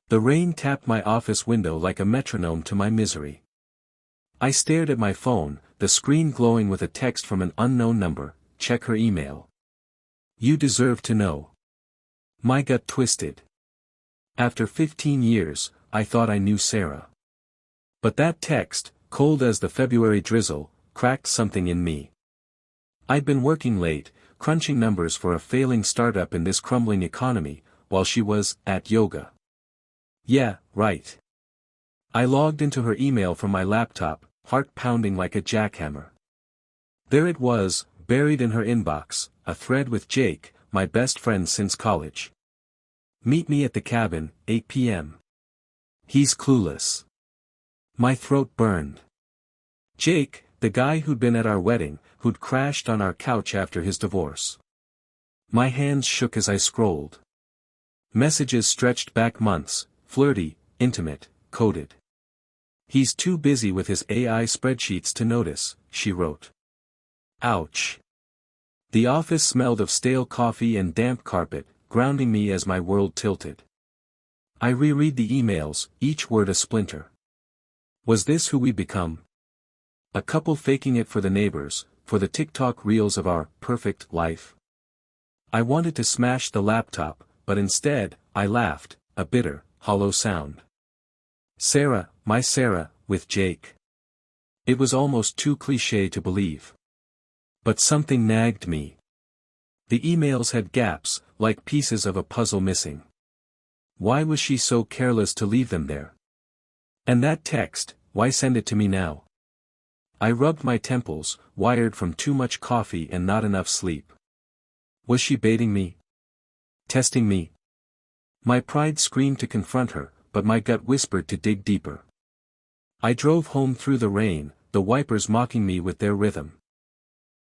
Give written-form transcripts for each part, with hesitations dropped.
The rain tapped my office window like a metronome to my misery. I stared at my phone, the screen glowing with a text from an unknown number. Check her email. You deserve to know. My gut twisted. After 15 years, I thought I knew Sarah. But that text, cold as the February drizzle, cracked something in me. I'd been working late, crunching numbers for a failing startup in this crumbling economy, while she was at yoga. Yeah, right. I logged into her email from my laptop, heart pounding like a jackhammer. There it was, buried in her inbox, a thread with Jake, my best friend since college. Meet me at the cabin, 8 p.m. He's clueless. My throat burned. Jake, the guy who'd been at our wedding, who'd crashed on our couch after his divorce. My hands shook as I scrolled. Messages stretched back months, flirty, intimate, coded. He's too busy with his AI spreadsheets to notice, she wrote. Ouch. The office smelled of stale coffee and damp carpet, grounding me as my world tilted. I reread the emails, each word a splinter. Was this who we'd become? A couple faking it for the neighbors, for the TikTok reels of our perfect life? I wanted to smash the laptop, but instead, I laughed, a bitter, hollow sound. Sarah, my Sarah, with Jake. It was almost too cliché to believe. But something nagged me. The emails had gaps, like pieces of a puzzle missing. Why was she so careless to leave them there? And that text, why send it to me now? I rubbed my temples, wired from too much coffee and not enough sleep. Was she baiting me? Testing me? My pride screamed to confront her, but my gut whispered to dig deeper. I drove home through the rain, the wipers mocking me with their rhythm.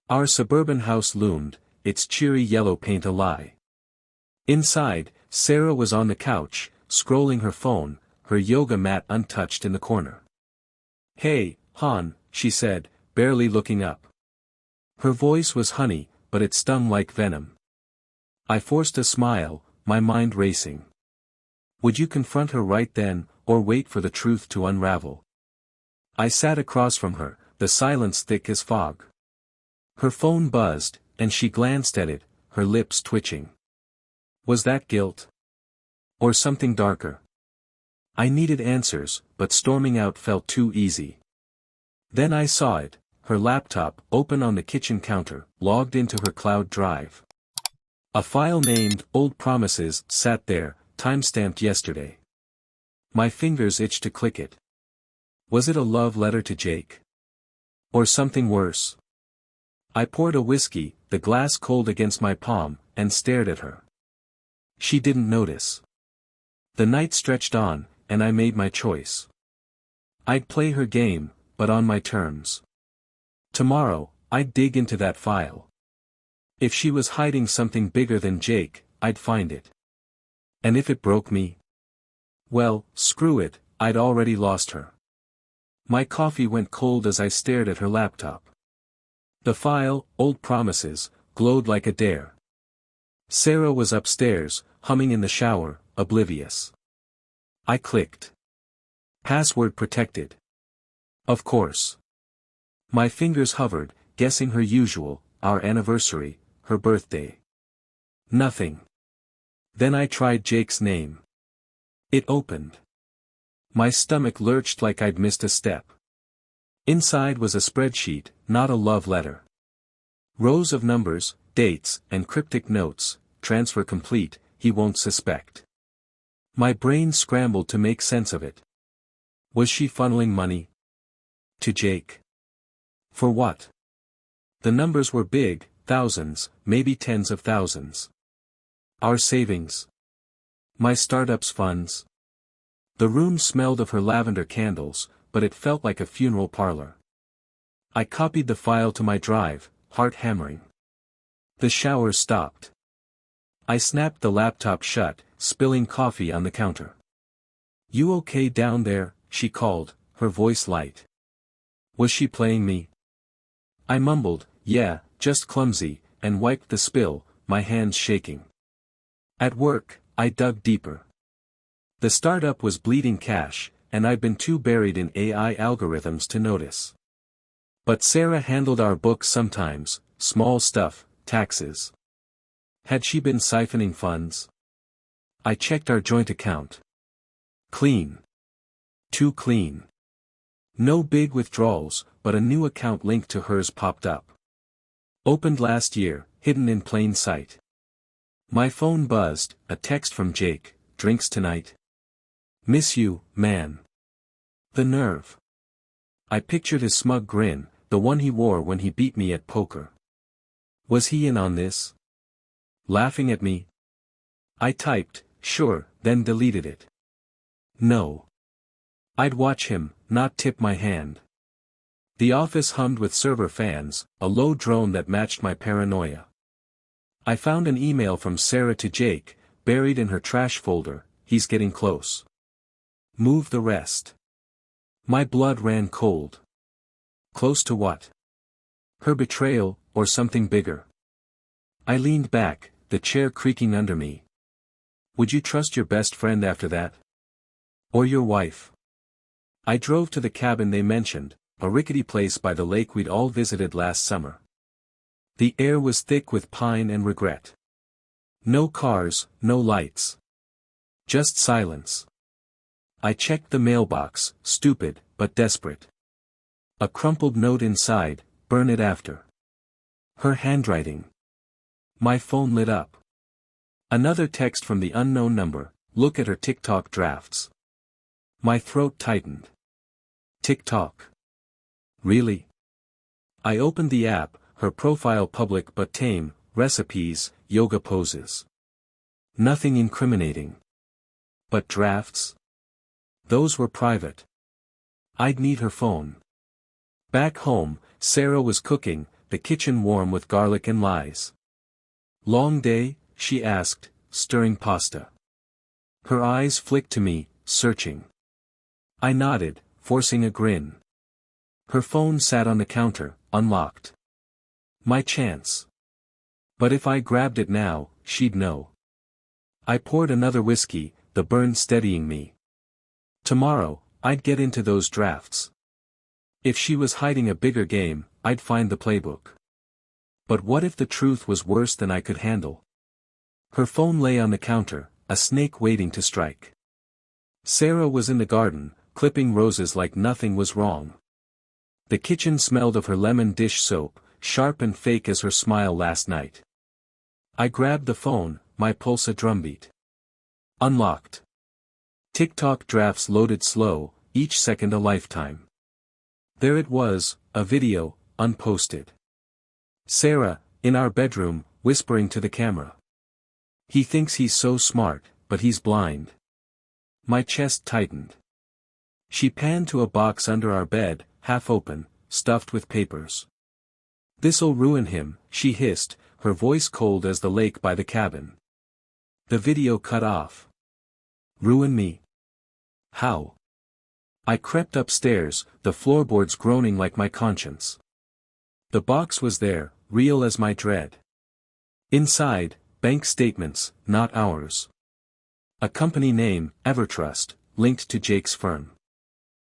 Our suburban house loomed, its cheery yellow paint a lie. Inside, Sarah was on the couch, scrolling her phone, her yoga mat untouched in the corner. Hey, hon, she said, barely looking up. Her voice was honey, but it stung like venom. I forced a smile, my mind racing. Would you confront her right then, or wait for the truth to unravel? I sat across from her, the silence thick as fog. Her phone buzzed, and she glanced at it, her lips twitching. Was that guilt? Or something darker? I needed answers, but storming out felt too easy. Then I saw it, her laptop, open on the kitchen counter, logged into her cloud drive. A file named Old Promises sat there, time-stamped yesterday. My fingers itched to click it. Was it a love letter to Jake? Or something worse? I poured a whiskey, the glass cold against my palm, and stared at her. She didn't notice. The night stretched on, and I made my choice. I'd play her game, but on my terms. Tomorrow, I'd dig into that file. If she was hiding something bigger than Jake, I'd find it. And if it broke me? Well, screw it, I'd already lost her. My coffee went cold as I stared at her laptop. The file, Old Promises, glowed like a dare. Sarah was upstairs, humming in the shower, oblivious. I clicked. Password protected. Of course. My fingers hovered, guessing her usual, our anniversary, her birthday. Nothing. Then I tried Jake's name. It opened. My stomach lurched like I'd missed a step. Inside was a spreadsheet, not a love letter. Rows of numbers, dates, and cryptic notes, transfer complete, he won't suspect. My brain scrambled to make sense of it. Was she funneling money? To Jake? For what? The numbers were big, thousands, maybe tens of thousands. Our savings. My startup's funds. The room smelled of her lavender candles, but it felt like a funeral parlor. I copied the file to my drive, heart hammering. The shower stopped. I snapped the laptop shut, spilling coffee on the counter. You okay down there? She called, her voice light. Was she playing me? I mumbled, yeah, just clumsy, and wiped the spill, my hands shaking. At work, I dug deeper. The startup was bleeding cash, and I'd been too buried in AI algorithms to notice. But Sarah handled our books sometimes, small stuff, taxes. Had she been siphoning funds? I checked our joint account. Clean. Too clean. No big withdrawals, but a new account linked to hers popped up. Opened last year, hidden in plain sight. My phone buzzed, a text from Jake, drinks tonight. Miss you, man. The nerve. I pictured his smug grin, the one he wore when he beat me at poker. Was he in on this? Laughing at me? I typed, sure, then deleted it. No. I'd watch him, not tip my hand. The office hummed with server fans, a low drone that matched my paranoia. I found an email from Sarah to Jake, buried in her trash folder. He's getting close. Move the rest. My blood ran cold. Close to what? Her betrayal, or something bigger? I leaned back, the chair creaking under me. Would you trust your best friend after that? Or your wife? I drove to the cabin they mentioned, a rickety place by the lake we'd all visited last summer. The air was thick with pine and regret. No cars, no lights. Just silence. I checked the mailbox, stupid, but desperate. A crumpled note inside, burn it after. Her handwriting. My phone lit up. Another text from the unknown number, look at her TikTok drafts. My throat tightened. TikTok. Really? I opened the app, her profile public but tame, recipes, yoga poses. Nothing incriminating. But drafts? Those were private. I'd need her phone. Back home, Sarah was cooking, the kitchen warm with garlic and lies. Long day? She asked, stirring pasta. Her eyes flicked to me, searching. I nodded, forcing a grin. Her phone sat on the counter, unlocked. My chance. But if I grabbed it now, she'd know. I poured another whiskey, the burn steadying me. Tomorrow, I'd get into those drafts. If she was hiding a bigger game, I'd find the playbook. But what if the truth was worse than I could handle? Her phone lay on the counter, a snake waiting to strike. Sarah was in the garden, clipping roses like nothing was wrong. The kitchen smelled of her lemon dish soap, sharp and fake as her smile last night. I grabbed the phone, my pulse a drumbeat. Unlocked. TikTok drafts loaded slow, each second a lifetime. There it was, a video, unposted. Sarah, in our bedroom, whispering to the camera. He thinks he's so smart, but he's blind. My chest tightened. She panned to a box under our bed, half open, stuffed with papers. This'll ruin him, she hissed, her voice cold as the lake by the cabin. The video cut off. Ruin me? How? I crept upstairs, the floorboards groaning like my conscience. The box was there, real as my dread. Inside, bank statements, not ours. A company name, Evertrust, linked to Jake's firm.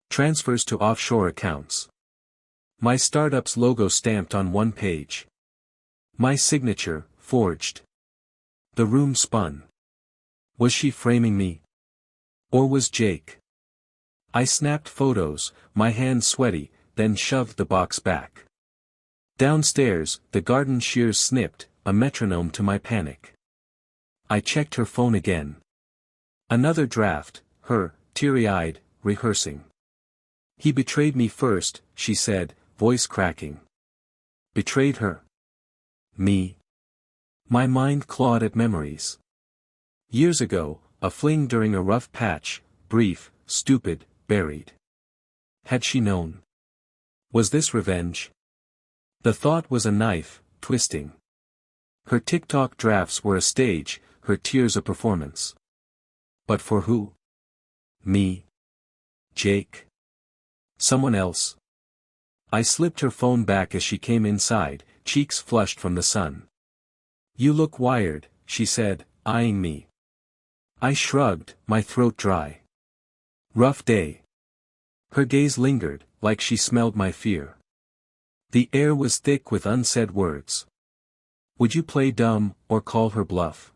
Transfers to offshore accounts. My startup's logo stamped on one page. My signature, forged. The room spun. Was she framing me? Or was Jake? I snapped photos, my hands sweaty, then shoved the box back. Downstairs, the garden shears snipped, a metronome to my panic. I checked her phone again. Another draft, her, teary-eyed, rehearsing. He betrayed me first, she said, voice cracking. Betrayed her? Me? My mind clawed at memories. Years ago, a fling during a rough patch, brief, stupid, buried. Had she known? Was this revenge? The thought was a knife, twisting. Her TikTok drafts were a stage, her tears a performance. But for who? Me? Jake? Someone else? I slipped her phone back as she came inside, cheeks flushed from the sun. You look wired, she said, eyeing me. I shrugged, my throat dry. Rough day. Her gaze lingered, like she smelled my fear. The air was thick with unsaid words. Would you play dumb, or call her bluff?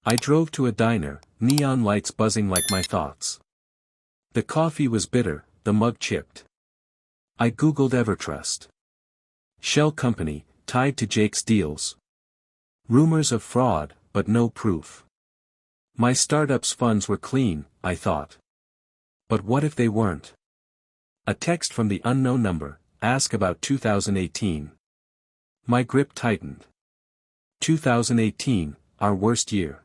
I drove to a diner, neon lights buzzing like my thoughts. The coffee was bitter, the mug chipped. I googled Evertrust. Shell company, tied to Jake's deals. Rumors of fraud, but no proof. My startup's funds were clean, I thought. But what if they weren't? A text from the unknown number, ask about 2018. My grip tightened. 2018, our worst year.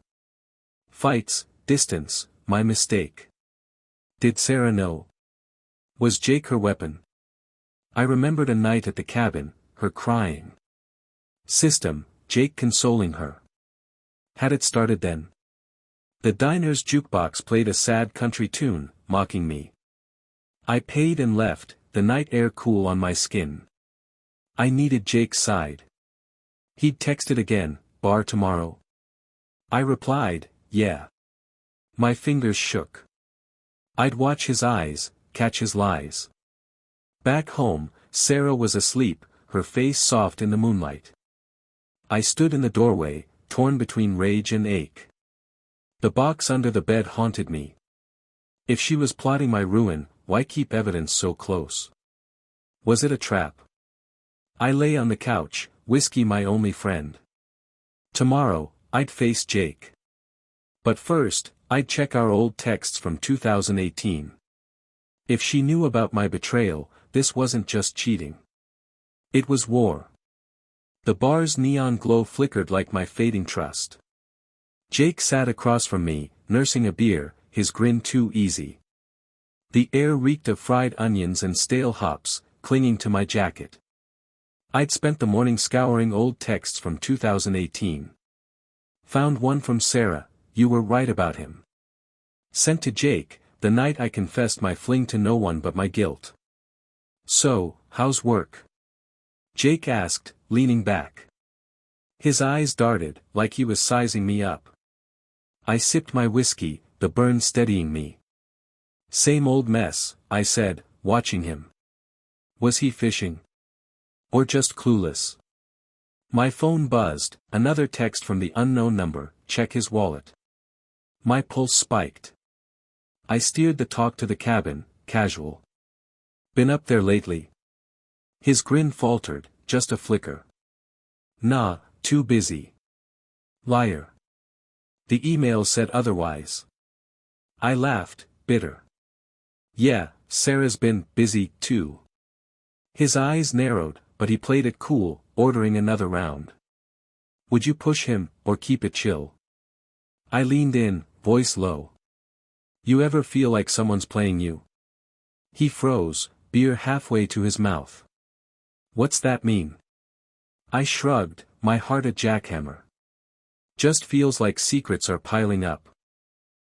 Fights, distance, my mistake. Did Sarah know? Was Jake her weapon? I remembered a night at the cabin, her crying. System, Jake consoling her. Had it started then? The diner's jukebox played a sad country tune, mocking me. I paid and left, the night air cool on my skin. I needed Jake's side. He'd texted again, bar tomorrow. I replied, yeah. My fingers shook. I'd watch his eyes, catch his lies. Back home, Sarah was asleep, her face soft in the moonlight. I stood in the doorway, torn between rage and ache. The box under the bed haunted me. If she was plotting my ruin, why keep evidence so close? Was it a trap? I lay on the couch, whiskey my only friend. Tomorrow, I'd face Jake. But first, I'd check our old texts from 2018. If she knew about my betrayal, this wasn't just cheating. It was war. The bar's neon glow flickered like my fading trust. Jake sat across from me, nursing a beer, his grin too easy. The air reeked of fried onions and stale hops, clinging to my jacket. I'd spent the morning scouring old texts from 2018. Found one from Sarah, you were right about him. Sent to Jake, the night I confessed my fling to no one but my guilt. So, how's work? Jake asked, leaning back. His eyes darted, like he was sizing me up. I sipped my whiskey, the burn steadying me. Same old mess, I said, watching him. Was he fishing? Or just clueless? My phone buzzed, another text from the unknown number, check his wallet. My pulse spiked. I steered the talk to the cabin, casual. Been up there lately? His grin faltered, just a flicker. Nah, too busy. Liar. The email said otherwise. I laughed, bitter. Yeah, Sarah's been busy, too. His eyes narrowed, but he played it cool, ordering another round. Would you push him, or keep it chill? I leaned in, voice low. You ever feel like someone's playing you? He froze, beer halfway to his mouth. What's that mean? I shrugged, my heart a jackhammer. Just feels like secrets are piling up.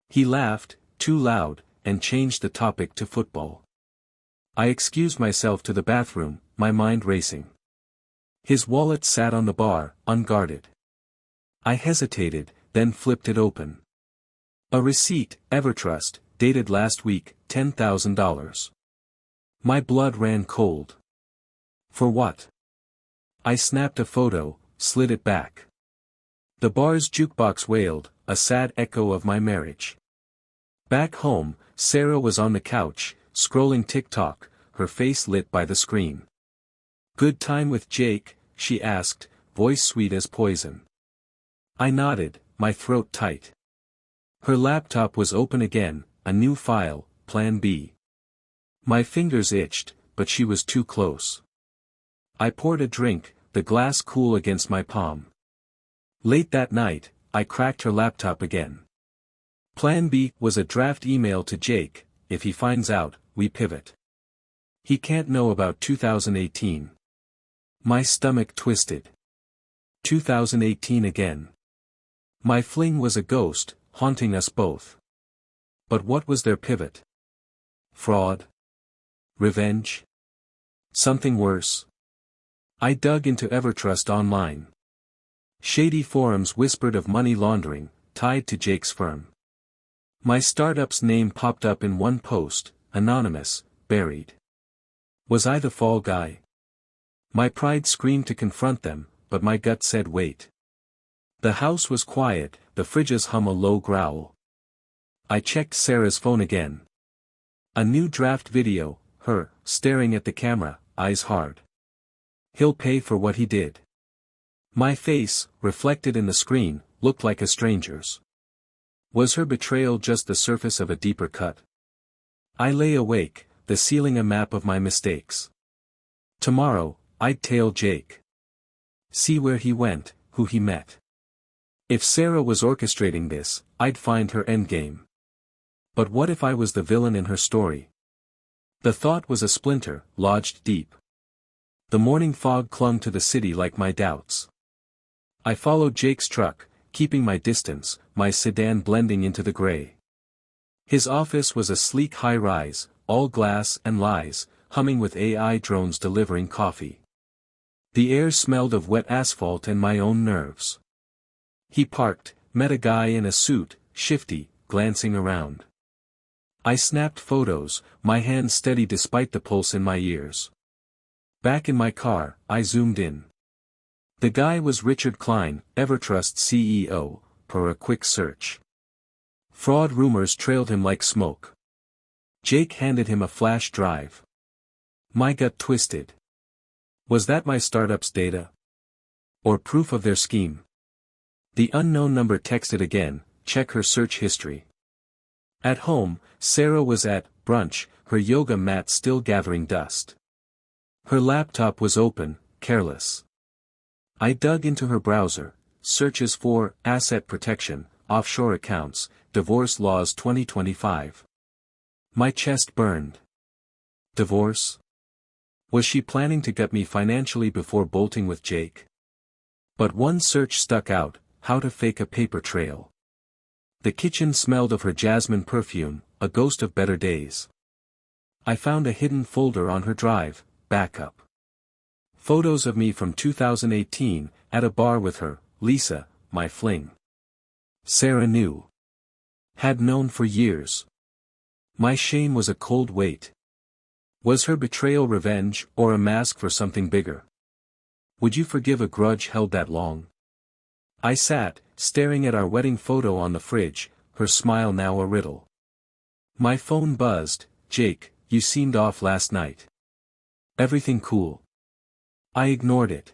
He laughed, too loud, and changed the topic to football. I excused myself to the bathroom, my mind racing. His wallet sat on the bar, unguarded. I hesitated, then flipped it open. A receipt, Evertrust, dated last week, $10,000. My blood ran cold. For what? I snapped a photo, slid it back. The bar's jukebox wailed, a sad echo of my marriage. Back home, Sarah was on the couch, scrolling TikTok, her face lit by the screen. Good time with Jake, she asked, voice sweet as poison. I nodded, my throat tight. Her laptop was open again, a new file, Plan B. My fingers itched, but she was too close. I poured a drink, the glass cool against my palm. Late that night, I cracked her laptop again. Plan B was a draft email to Jake, if he finds out, we pivot. He can't know about 2018. My stomach twisted. 2018 again. My fling was a ghost, haunting us both. But what was their pivot? Fraud? Revenge? Something worse? I dug into Evertrust online. Shady forums whispered of money laundering, tied to Jake's firm. My startup's name popped up in one post, anonymous, buried. Was I the fall guy? My pride screamed to confront them, but my gut said wait. The house was quiet, the fridges hum a low growl. I checked Sarah's phone again. A new draft video, her, staring at the camera, eyes hard. He'll pay for what he did. My face, reflected in the screen, looked like a stranger's. Was her betrayal just the surface of a deeper cut? I lay awake, the ceiling a map of my mistakes. Tomorrow, I'd tail Jake. See where he went, who he met. If Sarah was orchestrating this, I'd find her endgame. But what if I was the villain in her story? The thought was a splinter, lodged deep. The morning fog clung to the city like my doubts. I followed Jake's truck, keeping my distance, my sedan blending into the gray. His office was a sleek high-rise, all glass and lies, humming with AI drones delivering coffee. The air smelled of wet asphalt and my own nerves. He parked, met a guy in a suit, shifty, glancing around. I snapped photos, my hands steady despite the pulse in my ears. Back in my car, I zoomed in. The guy was Richard Klein, Evertrust CEO, per a quick search. Fraud rumors trailed him like smoke. Jake handed him a flash drive. My gut twisted. Was that my startup's data? Or proof of their scheme? The unknown number texted again, check her search history. At home, Sarah was at brunch, her yoga mat still gathering dust. Her laptop was open, careless. I dug into her browser, searches for asset protection, offshore accounts, divorce laws 2025. My chest burned. Divorce? Was she planning to gut me financially before bolting with Jake? But one search stuck out, how to fake a paper trail. The kitchen smelled of her jasmine perfume, a ghost of better days. I found a hidden folder on her drive, backup. Photos of me from 2018, at a bar with her, Lisa, my fling. Sarah knew. Had known for years. My shame was a cold weight. Was her betrayal revenge, or a mask for something bigger? Would you forgive a grudge held that long? I sat, staring at our wedding photo on the fridge, her smile now a riddle. My phone buzzed, Jake, you seemed off last night. Everything cool? I ignored it.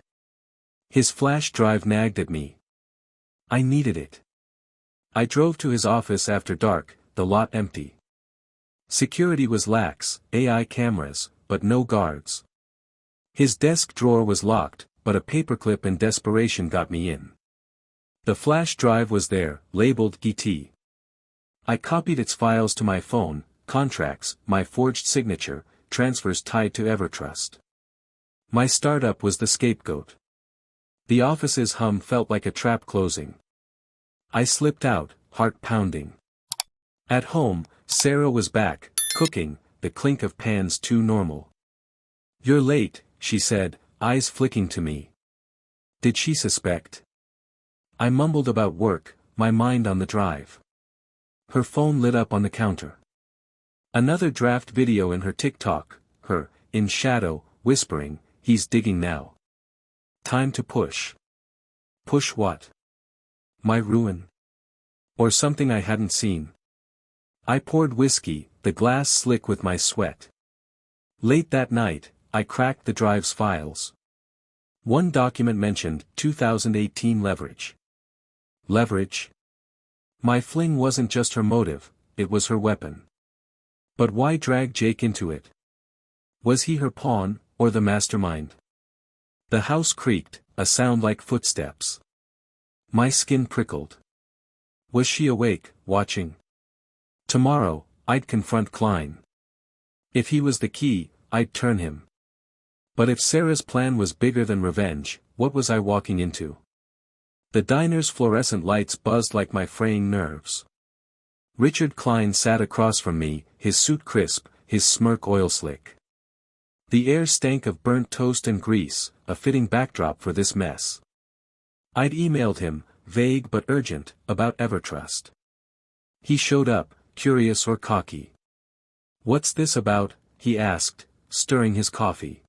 His flash drive nagged at me. I needed it. I drove to his office after dark, the lot empty. Security was lax, AI cameras, but no guards. His desk drawer was locked, but a paperclip in desperation got me in. The flash drive was there, labeled GT. I copied its files to my phone, contracts, my forged signature, transfers tied to Evertrust. My startup was the scapegoat. The office's hum felt like a trap closing. I slipped out, heart pounding. At home, Sarah was back, cooking, the clink of pans too normal. You're late, she said, eyes flicking to me. Did she suspect? I mumbled about work, my mind on the drive. Her phone lit up on the counter. Another draft video in her TikTok, her, in shadow, whispering, he's digging now. Time to push. Push what? My ruin? Or something I hadn't seen? I poured whiskey, the glass slick with my sweat. Late that night, I cracked the drive's files. One document mentioned 2018 leverage. Leverage? My fling wasn't just her motive, it was her weapon. But why drag Jake into it? Was he her pawn, or the mastermind? The house creaked, a sound like footsteps. My skin prickled. Was she awake, watching? Tomorrow, I'd confront Klein. If he was the key, I'd turn him. But if Sarah's plan was bigger than revenge, what was I walking into? The diner's fluorescent lights buzzed like my fraying nerves. Richard Klein sat across from me, his suit crisp, his smirk oil slick. The air stank of burnt toast and grease, a fitting backdrop for this mess. I'd emailed him, vague but urgent, about Evertrust. He showed up, curious or cocky. "What's this about?" he asked, stirring his coffee.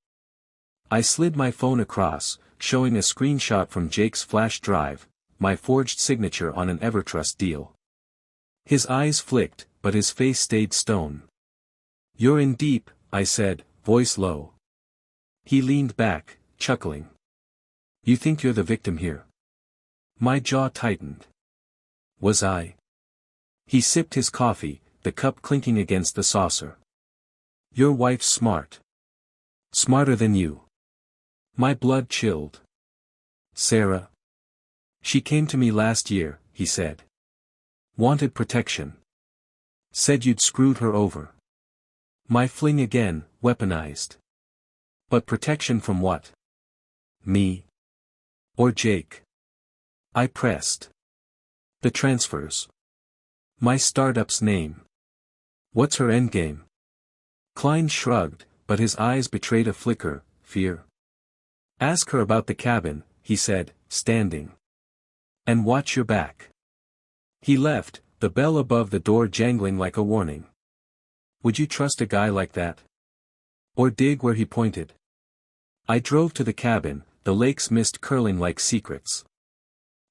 I slid my phone across, showing a screenshot from Jake's flash drive, my forged signature on an Evertrust deal. His eyes flicked, but his face stayed stone. "You're in deep," I said, voice low. He leaned back, chuckling. "You think you're the victim here?" My jaw tightened. Was I? He sipped his coffee, the cup clinking against the saucer. "Your wife's smart. Smarter than you." My blood chilled. "Sarah? She came to me last year," he said. "Wanted protection. Said you'd screwed her over." My fling again, weaponized. "But protection from what? Me? Or Jake?" I pressed. "The transfers. My startup's name. What's her endgame?" Klein shrugged, but his eyes betrayed a flicker, fear. "Ask her about the cabin," he said, standing. "And watch your back." He left, the bell above the door jangling like a warning. Would you trust a guy like that? Or dig where he pointed? I drove to the cabin, the lake's mist curling like secrets.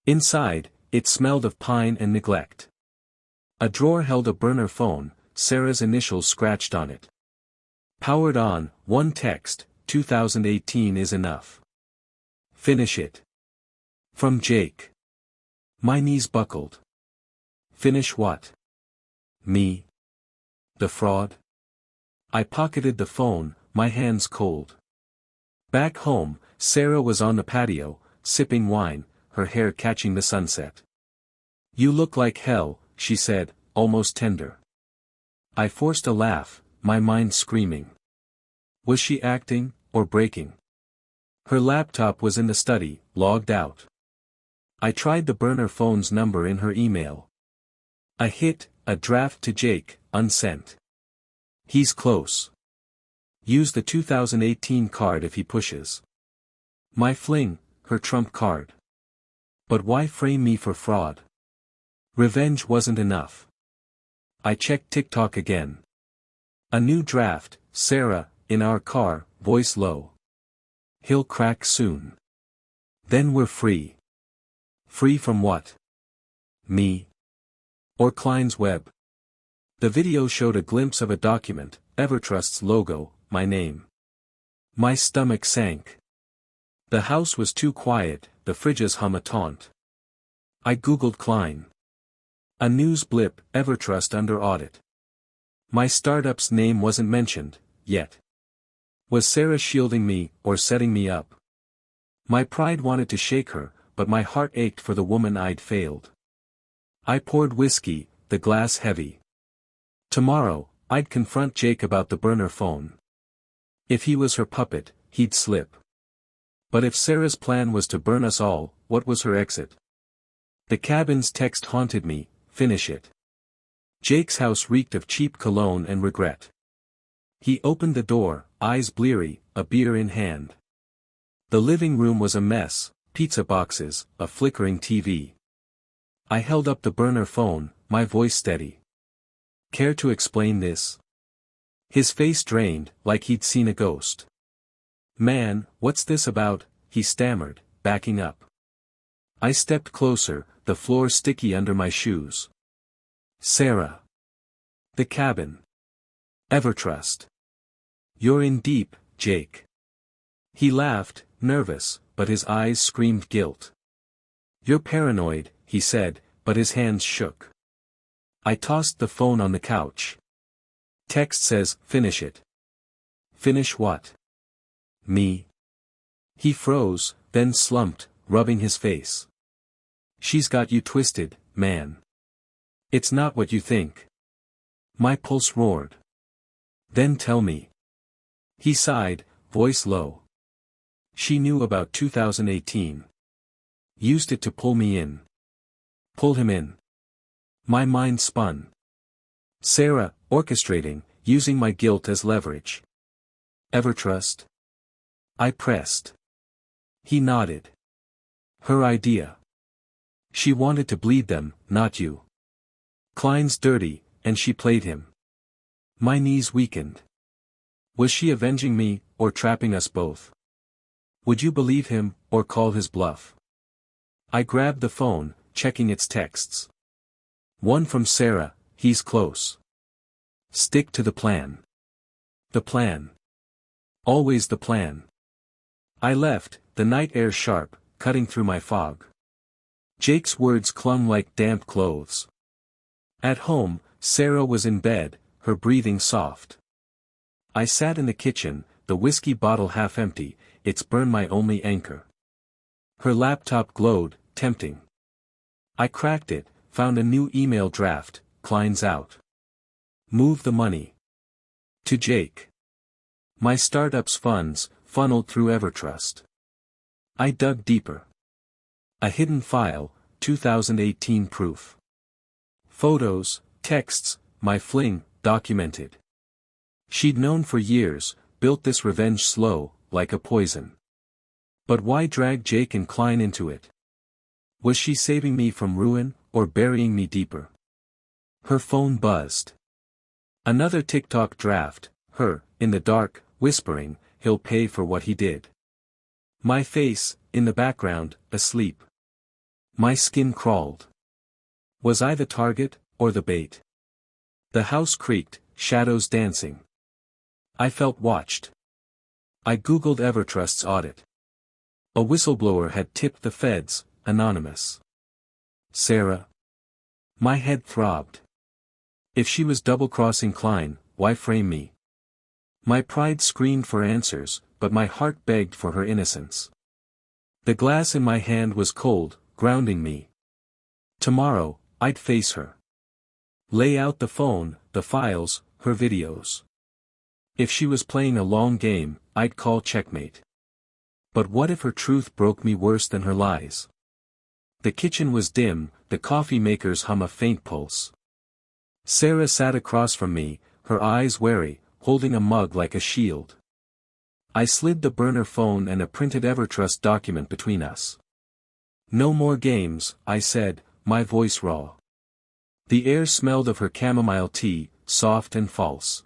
Inside, it smelled of pine and neglect. A drawer held a burner phone, Sarah's initials scratched on it. Powered on, one text, 2018 is enough. Finish it. From Jake. My knees buckled. Finish what? Me. The fraud? I pocketed the phone, my hands cold. Back home, Sarah was on the patio, sipping wine, her hair catching the sunset. "You look like hell," she said, almost tender. I forced a laugh, my mind screaming. Was she acting, or breaking? Her laptop was in the study, logged out. I tried the burner phone's number in her email. I hit, a draft to Jake, unsent. He's close. Use the 2018 card if he pushes. My fling, her trump card. But why frame me for fraud? Revenge wasn't enough. I checked TikTok again. A new draft, Sarah, in our car, voice low. He'll crack soon. Then we're free. Free from what? Me? Or Klein's web? The video showed a glimpse of a document, Evertrust's logo, my name. My stomach sank. The house was too quiet, the fridges hum a taunt. I googled Klein. A news blip, Evertrust under audit. My startup's name wasn't mentioned, yet. Was Sarah shielding me, or setting me up? My pride wanted to shake her, but my heart ached for the woman I'd failed. I poured whiskey, the glass heavy. Tomorrow, I'd confront Jake about the burner phone. If he was her puppet, he'd slip. But if Sarah's plan was to burn us all, what was her exit? The cabin's text haunted me, finish it. Jake's house reeked of cheap cologne and regret. He opened the door, eyes bleary, a beer in hand. The living room was a mess, pizza boxes, a flickering TV. I held up the burner phone, my voice steady. Care to explain this? His face drained, like he'd seen a ghost. Man, what's this about? He stammered, backing up. I stepped closer, the floor sticky under my shoes. Sarah. The cabin. Evertrust. You're in deep, Jake. He laughed, nervous, but his eyes screamed guilt. You're paranoid, he said, but his hands shook. I tossed the phone on the couch. Text says, finish it. Finish what? Me. He froze, then slumped, rubbing his face. She's got you twisted, man. It's not what you think. My pulse roared. Then tell me. He sighed, voice low. She knew about 2018. Used it to pull me in. Pull him in. My mind spun. Sarah, orchestrating, using my guilt as leverage. Evertrust? I pressed. He nodded. Her idea. She wanted to bleed them, not you. Klein's dirty, and she played him. My knees weakened. Was she avenging me, or trapping us both? Would you believe him, or call his bluff? I grabbed the phone, checking its texts. One from Sarah, he's close. Stick to the plan. The plan. Always the plan. I left, the night air sharp, cutting through my fog. Jake's words clung like damp clothes. At home, Sarah was in bed, her breathing soft. I sat in the kitchen, the whiskey bottle half empty, its burn my only anchor. Her laptop glowed, tempting. I cracked it, found a new email draft, Klein's out. Move the money. To Jake. My startup's funds, funneled through Evertrust. I dug deeper. A hidden file, 2018 proof. Photos, texts, my fling, documented. She'd known for years, built this revenge slow, like a poison. But why drag Jake and Klein into it? Was she saving me from ruin, or burying me deeper? Her phone buzzed. Another TikTok draft, her, in the dark, whispering, he'll pay for what he did. My face, in the background, asleep. My skin crawled. Was I the target, or the bait? The house creaked, shadows dancing. I felt watched. I googled Evertrust's audit. A whistleblower had tipped the feds, anonymous. Sarah. My head throbbed. If she was double-crossing Klein, why frame me? My pride screamed for answers, but my heart begged for her innocence. The glass in my hand was cold, grounding me. Tomorrow, I'd face her. Lay out the phone, the files, her videos. If she was playing a long game, I'd call checkmate. But what if her truth broke me worse than her lies? The kitchen was dim, the coffee maker's hum a faint pulse. Sarah sat across from me, her eyes wary, holding a mug like a shield. I slid the burner phone and a printed Evertrust document between us. No more games, I said, my voice raw. The air smelled of her chamomile tea, soft and false.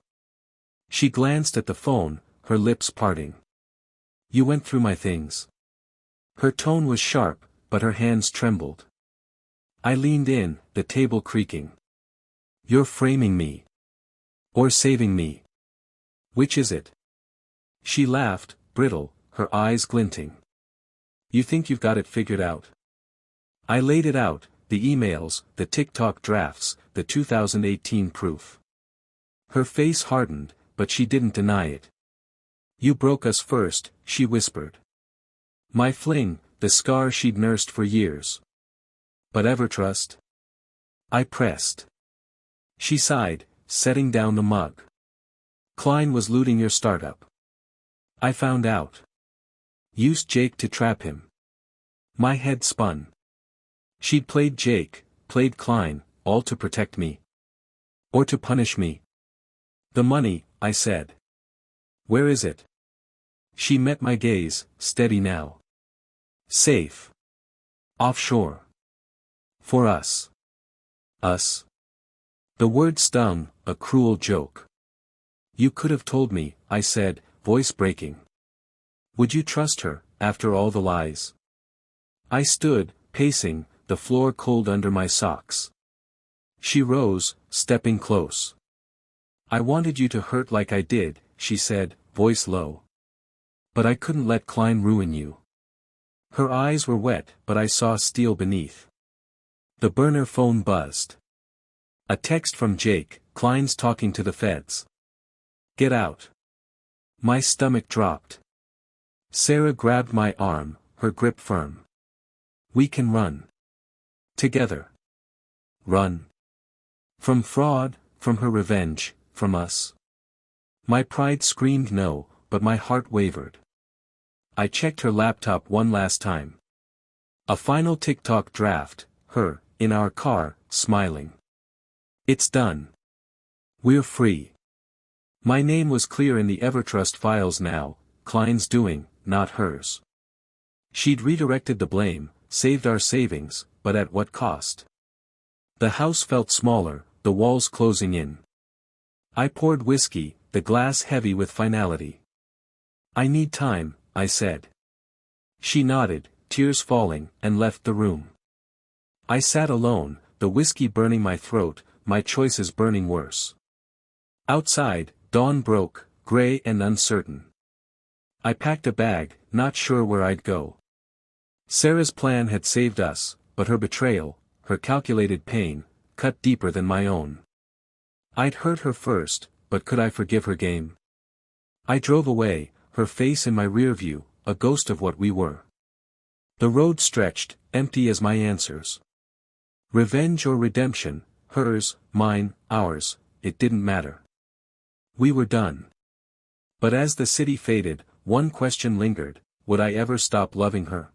She glanced at the phone, her lips parting. You went through my things. Her tone was sharp, but her hands trembled. I leaned in, the table creaking. You're framing me. Or saving me. Which is it? She laughed, brittle, her eyes glinting. You think you've got it figured out? I laid it out, the emails, the TikTok drafts, the 2018 proof. Her face hardened, but she didn't deny it. You broke us first, she whispered. My fling, the scar she'd nursed for years. But Evertrust? I pressed. She sighed, setting down the mug. Klein was looting your startup. I found out. Used Jake to trap him. My head spun. She'd played Jake, played Klein, all to protect me. Or to punish me. The money, I said. Where is it? She met my gaze, steady now. Safe. Offshore. For us. Us. The word stung, a cruel joke. You could have told me, I said, voice breaking. Would you trust her, after all the lies? I stood, pacing, the floor cold under my socks. She rose, stepping close. I wanted you to hurt like I did, she said, voice low. But I couldn't let Klein ruin you. Her eyes were wet, but I saw steel beneath. The burner phone buzzed. A text from Jake, Klein's talking to the feds. Get out. My stomach dropped. Sarah grabbed my arm, her grip firm. We can run. Together. Run. From fraud, from her revenge, from us. My pride screamed no, but my heart wavered. I checked her laptop one last time. A final TikTok draft, her, in our car, smiling. It's done. We're free. My name was clear in the Evertrust files now, Klein's doing, not hers. She'd redirected the blame, saved our savings, but at what cost? The house felt smaller, the walls closing in. I poured whiskey, the glass heavy with finality. "I need time," I said. She nodded, tears falling, and left the room. I sat alone, the whiskey burning my throat, my choices burning worse. Outside, dawn broke, gray and uncertain. I packed a bag, not sure where I'd go. Sarah's plan had saved us, but her betrayal, her calculated pain, cut deeper than my own. I'd hurt her first, but could I forgive her game? I drove away, her face in my rear view, a ghost of what we were. The road stretched, empty as my answers. Revenge or redemption, hers, mine, ours, it didn't matter. We were done. But as the city faded, one question lingered: would I ever stop loving her?